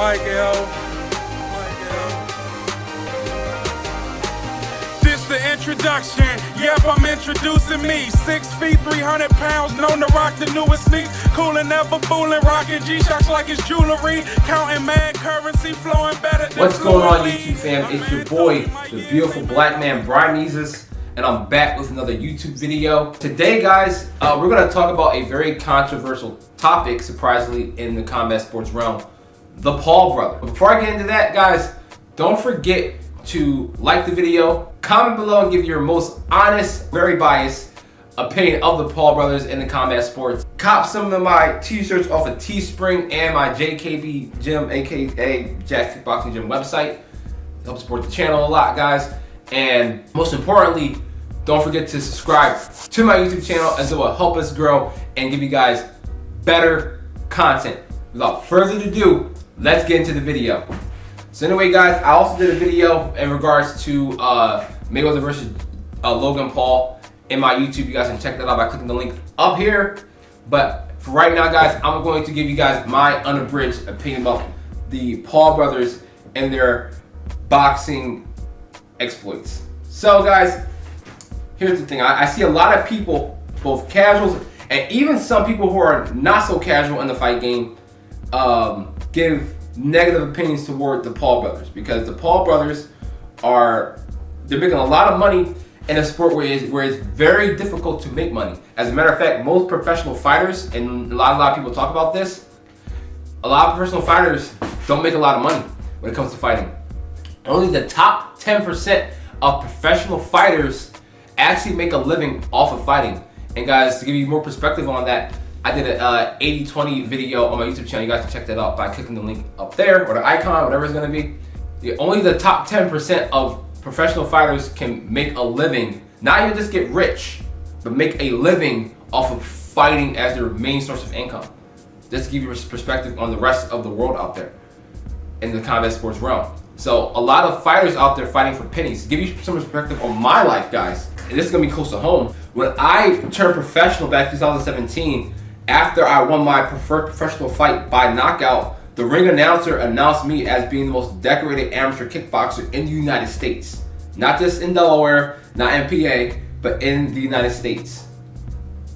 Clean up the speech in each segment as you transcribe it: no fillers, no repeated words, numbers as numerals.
This the introduction. Yep, I'm introducing me. 6 feet, 300 pounds, known to rock the newest sneaks. Cool and never fooling, rocking G-Shocks like it's jewelry. Counting mad currency, flowing better than What's going on, YouTube fam? It's your boy, the beautiful black man, Brimezus, and I'm back with another YouTube video. Today, guys, we're going to talk about a very controversial topic, surprisingly, in the combat sports realm, the Paul brother. But before I get into that, guys, don't forget to like the video, comment below, and give your most honest, very biased opinion of the Paul brothers in the combat sports. Cop some of my t-shirts off of Teespring and my JKB Gym, aka Jack's Kickboxing Gym website. Help support the channel a lot, guys. And most importantly, don't forget to subscribe to my YouTube channel, as it will help us grow and give you guys better content. Without further ado, let's get into the video. So anyway, guys, I also did a video in regards to Mayweather versus Logan Paul in my YouTube. You guys can check that out by clicking the link up here. But for right now, guys, I'm going to give you guys my unabridged opinion about the Paul brothers and their boxing exploits. So, guys, here's the thing. I see a lot of people, both casuals and even some people who are not so casual in the fight game, give negative opinions toward the Paul brothers, because the Paul brothers they're making a lot of money in a sport where it's very difficult to make money. As a matter of fact, most professional fighters, and a lot of people talk about this, a lot of professional fighters don't make a lot of money when it comes to fighting. Only the top 10% of professional fighters actually make a living off of fighting. And guys, to give you more perspective on that, I did a 80-20 video on my YouTube channel. You guys can check that out by clicking the link up there, or the icon, whatever it's going to be. Only the top 10% of professional fighters can make a living, not even just get rich, but make a living off of fighting as their main source of income. Just to give you perspective on the rest of the world out there in the combat sports realm. So a lot of fighters out there fighting for pennies. To give you some perspective on my life, guys, and this is going to be close to home. When I turned professional back in 2017, after I won my preferred professional fight by knockout, the ring announcer announced me as being the most decorated amateur kickboxer in the United States. Not just in Delaware, not in PA, but in the United States.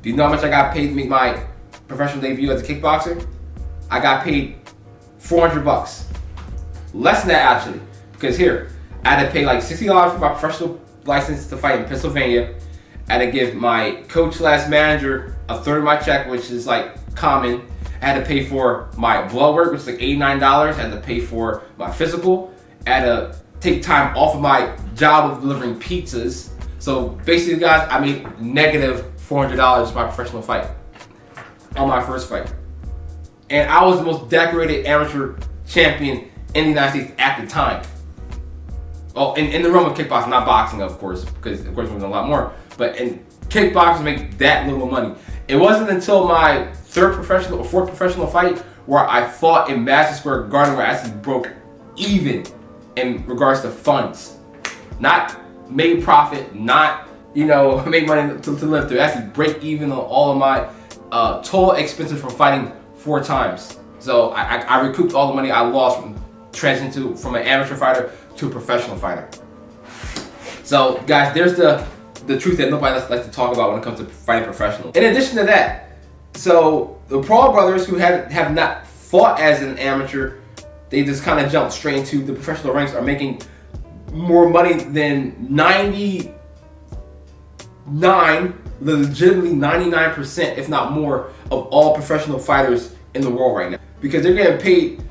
Do you know how much I got paid to make my professional debut as a kickboxer? I got paid $400. Less than that, actually. Because here, I had to pay like $60 for my professional license to fight in Pennsylvania. I had to give my coach/manager a third of my check, which is like common. I had to pay for my blood work, which is like $89. I had to pay for my physical. I had to take time off of my job of delivering pizzas. So basically, guys, I made negative $400 for my professional fight on my first fight. And I was the most decorated amateur champion in the United States at the time. Oh, in the realm of kickboxing, not boxing, of course, because of course it was a lot more. But in kickboxing, make that little money. It wasn't until my fourth professional fight where I fought in Madison Square Garden where I actually broke even in regards to funds. Not made profit, not, make money to live through. Actually break even on all of my total expenses from fighting 4 times. So I recouped all the money I lost from transitioning from an amateur fighter to a professional fighter. So guys, there's the truth that nobody likes to talk about when it comes to fighting professional. In addition to that, so the Paul brothers who have not fought as an amateur, they just kind of jumped straight into the professional ranks, are making more money than 99%, if not more, of all professional fighters in the world right now. Because they're getting paid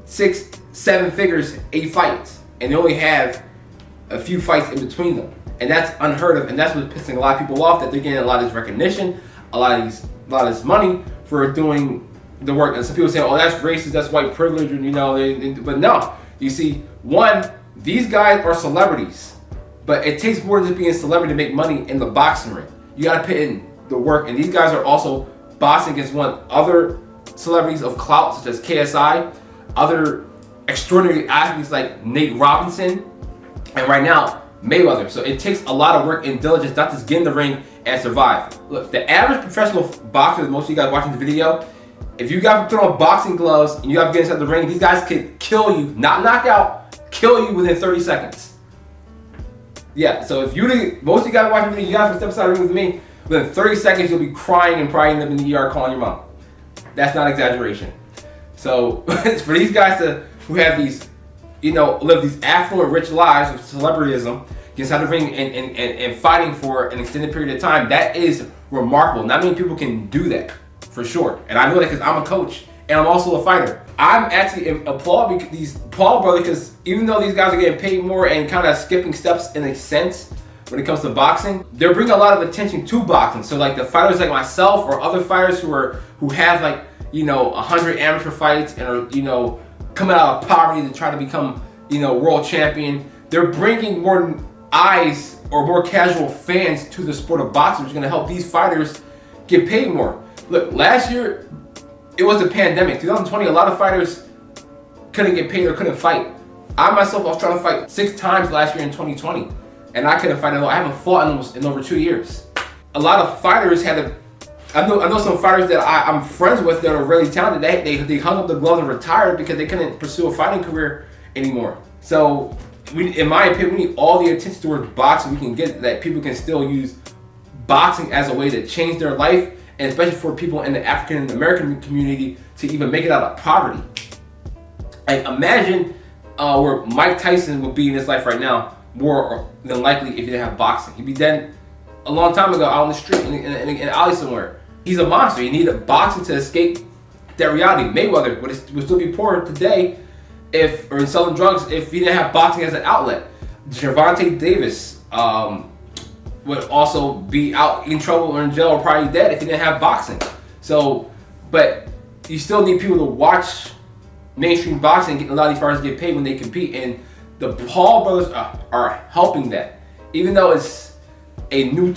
6-7 figures, 8 fights, and they only have a few fights in between them. And that's unheard of, and that's what's pissing a lot of people off, that they're getting a lot of this recognition, a lot of this money for doing the work. And some people say, oh, that's racist, that's white privilege, and but no. You see, one, these guys are celebrities, but it takes more than just being a celebrity to make money in the boxing ring. You gotta put in the work, and these guys are also boxing against other celebrities of clout, such as KSI, other extraordinary athletes like Nate Robinson, and right now, Mayweather. So it takes a lot of work and diligence not to get in the ring and survive. Look, the average professional boxer that most of you guys watching the video, If you got to put on boxing gloves and you got to get inside the ring, these guys could kill you, not knock out, kill you within 30 seconds. Yeah, so if most of you guys watching me, you guys step aside the ring with me, within 30 seconds you'll be crying and probably end up in the ER calling your mom. That's not exaggeration. So for these guys who have these, live these affluent, rich lives of celebrityism, get inside the ring and fighting for an extended period of time, that is remarkable. Not many people can do that, for sure. And I know that because I'm a coach and I'm also a fighter. I'm actually applauding these Paul brothers because even though these guys are getting paid more and kind of skipping steps in a sense when it comes to boxing, they're bringing a lot of attention to boxing. So like the fighters like myself or other fighters who have like 100 amateur fights and are coming out of poverty to try to become world champion, they're bringing more eyes or more casual fans to the sport of boxing, which is going to help these fighters get paid more. Look, last year it was a pandemic. 2020, a lot of fighters couldn't get paid or couldn't fight. I myself, I was trying to fight 6 times last year in 2020, and I couldn't fight at all. I haven't fought in over 2 years. A lot of fighters had to. I know some fighters that I'm friends with that are really talented. They hung up the gloves and retired because they couldn't pursue a fighting career anymore. So, in my opinion, we need all the attention towards boxing we can get, that people can still use boxing as a way to change their life, and especially for people in the African American community to even make it out of poverty. Like imagine where Mike Tyson would be in his life right now, more than likely if he didn't have boxing. He'd be dead a long time ago out on the street in an alley somewhere. He's a monster. He needed boxing to escape that reality. Mayweather would still be poor today or selling drugs if he didn't have boxing as an outlet. Gervonta Davis would also be out in trouble or in jail or probably dead if he didn't have boxing. So, but you still need people to watch mainstream boxing, and a lot of these fighters get paid when they compete, and the Paul brothers are helping that. Even though it's a new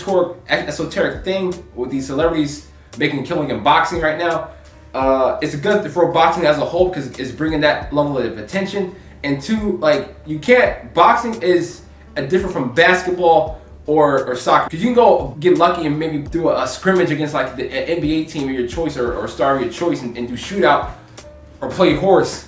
esoteric thing with these celebrities making a killing in boxing right now, it's good for boxing as a whole because it's bringing that level of attention. And two, boxing is different from basketball or soccer. Because you can go get lucky and maybe do a scrimmage against like the NBA team of your choice or star of your choice and do shootout or play horse.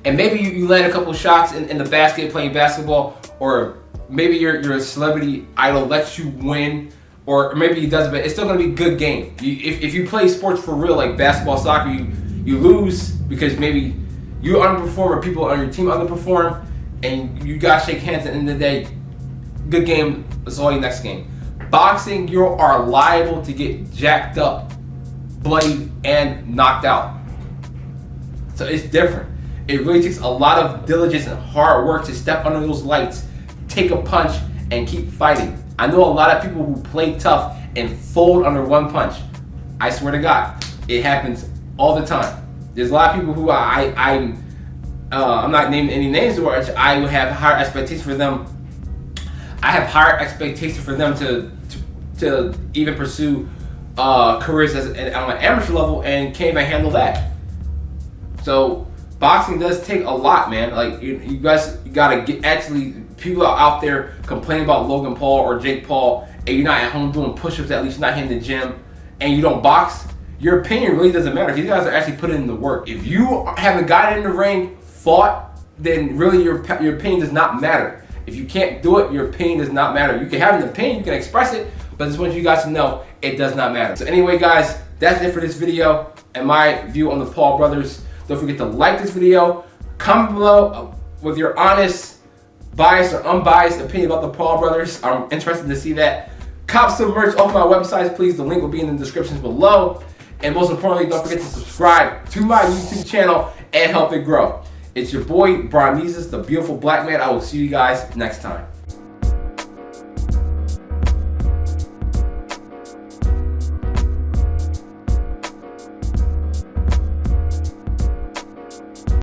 And maybe you land a couple shots in the basket playing basketball, or maybe your celebrity idol lets you win, or maybe he doesn't, but it's still going to be a good game. If you play sports for real, like basketball, soccer, you lose because maybe you underperform or people on your team underperform, and you got to shake hands at the end of the day. Good game, it's all your next game. Boxing, you are liable to get jacked up, bloodied, and knocked out. So it's different. It really takes a lot of diligence and hard work to step under those lights, take a punch, and keep fighting. I know a lot of people who play tough and fold under one punch. I swear to God, it happens all the time. There's a lot of people who I'm not naming any names, or I would have higher expectations for them. I have higher expectations for them to even pursue careers on an amateur level and can't even handle that. So boxing does take a lot, man. Like you gotta get. Actually, people are out there complaining about Logan Paul or Jake Paul, and you're not at home doing push-ups, at least you're not hitting the gym, and you don't box. Your opinion really doesn't matter. These guys are actually putting in the work. If you haven't gotten in the ring, fought, then really your opinion does not matter. If you can't do it, your opinion does not matter. You can have an opinion, you can express it, but I just want you guys to know it does not matter. So anyway, guys, that's it for this video and my view on the Paul brothers. Don't forget to like this video, comment below with your honest, biased, or unbiased opinion about the Paul brothers. I'm interested to see that. Cop some merch off my websites, please. The link will be in the descriptions below. And most importantly, don't forget to subscribe to my YouTube channel and help it grow. It's your boy, Brimezus, the beautiful black man. I will see you guys next time.